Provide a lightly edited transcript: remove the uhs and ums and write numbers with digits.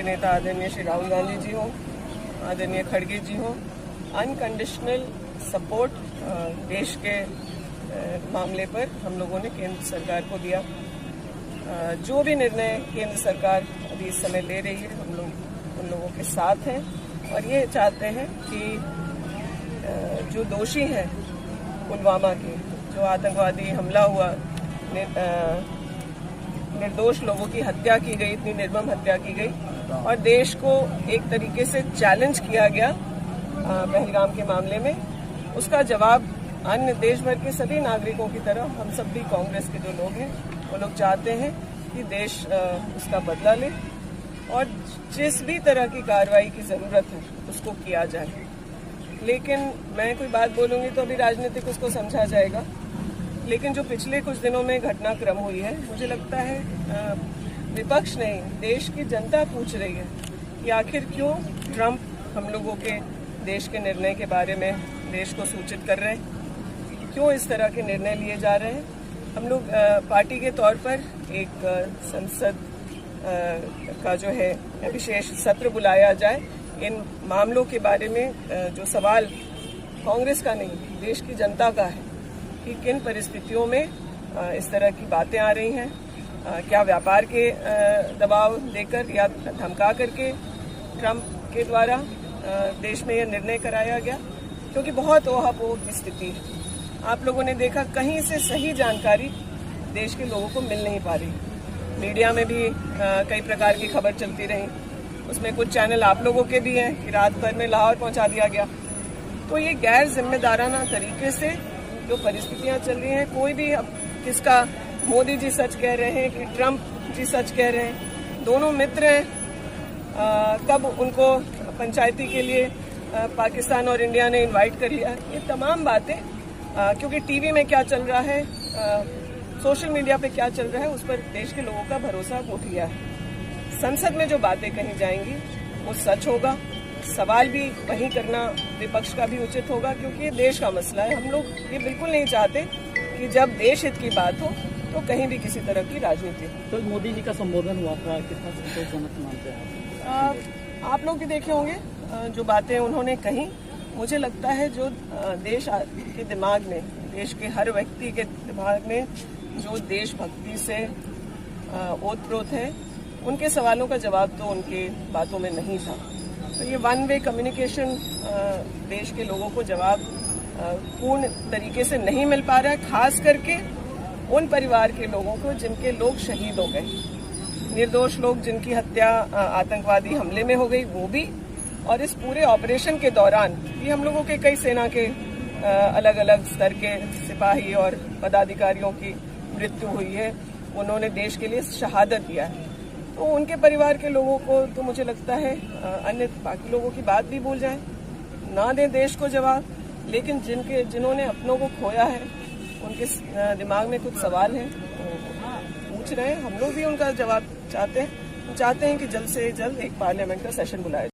के नेता आदरणीय श्री राहुल गांधी जी हों, आदरणीय खड़गे जी हों, अनकंडीशनल सपोर्ट देश के मामले पर हम लोगों ने केंद्र सरकार को दिया। जो भी निर्णय केंद्र सरकार अभी इस समय ले रही है, हम लोग उन लोगों के साथ हैं और ये चाहते हैं कि जो दोषी हैं पुलवामा के, जो आतंकवादी हमला हुआ, निर्दोष लोगों की हत्या की गई, इतनी निर्मम हत्या की गई और देश को एक तरीके से चैलेंज किया गया पहलगाम के मामले में, उसका जवाब अन्य देश भर के सभी नागरिकों की तरह हम सब भी कांग्रेस के जो लोग हैं वो लोग चाहते हैं कि देश उसका बदला ले और जिस भी तरह की कार्रवाई की जरूरत है उसको किया जाए। लेकिन मैं कोई बात बोलूंगी तो अभी राजनीतिक उसको समझा जाएगा, लेकिन जो पिछले कुछ दिनों में घटनाक्रम हुई है, मुझे लगता है विपक्ष नहीं, देश की जनता पूछ रही है कि आखिर क्यों ट्रंप हम लोगों के देश के निर्णय के बारे में देश को सूचित कर रहे हैं, क्यों इस तरह के निर्णय लिए जा रहे हैं। हम लोग पार्टी के तौर पर एक संसद का जो है विशेष सत्र बुलाया जाए, इन मामलों के बारे में जो सवाल कांग्रेस का नहीं देश की जनता का है कि किन परिस्थितियों में इस तरह की बातें आ रही हैं, क्या व्यापार के दबाव देकर या धमका करके ट्रंप के द्वारा देश में यह निर्णय कराया गया, क्योंकि बहुत ओहापोह की स्थिति है। आप लोगों ने देखा कहीं से सही जानकारी देश के लोगों को मिल नहीं पा रही। मीडिया में भी कई प्रकार की खबर चलती रही, उसमें कुछ चैनल आप लोगों के भी हैं कि रात भर में लाहौर पहुंचा दिया गया। तो ये गैर जिम्मेदाराना तरीके से जो परिस्थितियां चल रही हैं, कोई भी अब किसका मोदी जी सच कह रहे हैं कि ट्रंप जी सच कह रहे हैं, दोनों मित्र हैं, कब उनको पंचायती के लिए पाकिस्तान और इंडिया ने इनवाइट कर लिया, ये तमाम बातें क्योंकि टीवी में क्या चल रहा है, सोशल मीडिया पे क्या चल रहा है, उस पर देश के लोगों का भरोसा उठ गया है। संसद में जो बातें कही जाएंगी वो सच होगा, सवाल भी वही करना विपक्ष का भी उचित होगा, क्योंकि ये देश का मसला है। हम लोग ये बिल्कुल नहीं चाहते कि जब देश हित की बात हो तो कहीं भी किसी तरह की राजनीति हो। तो मोदी जी का संबोधन हुआ था, कितना संतोषजनक मानते हैं आप लोग भी देखे होंगे जो बातें उन्होंने कही। मुझे लगता है जो देश के दिमाग में, देश के हर व्यक्ति के दिमाग में जो देशभक्ति से ओतप्रोत है, उनके सवालों का जवाब तो उनके बातों में नहीं था। तो ये वन वे कम्युनिकेशन देश के लोगों को जवाब पूर्ण तरीके से नहीं मिल पा रहा है, खास करके उन परिवार के लोगों को जिनके लोग शहीद हो गए, निर्दोष लोग जिनकी हत्या आतंकवादी हमले में हो गई, वो भी, और इस पूरे ऑपरेशन के दौरान ये हम लोगों के कई सेना के अलग अलग स्तर के सिपाही और पदाधिकारियों की मृत्यु हुई है, उन्होंने देश के लिए शहादत दिया है। तो उनके परिवार के लोगों को तो मुझे लगता है अन्य बाकी लोगों की बात भी भूल जाएं, ना दें देश को जवाब, लेकिन जिन्होंने अपनों को खोया है उनके दिमाग में कुछ सवाल हैं, पूछ रहे हैं, हम लोग भी उनका जवाब चाहते हैं कि जल्द से जल्द एक पार्लियामेंट का सेशन बुलाया जाए।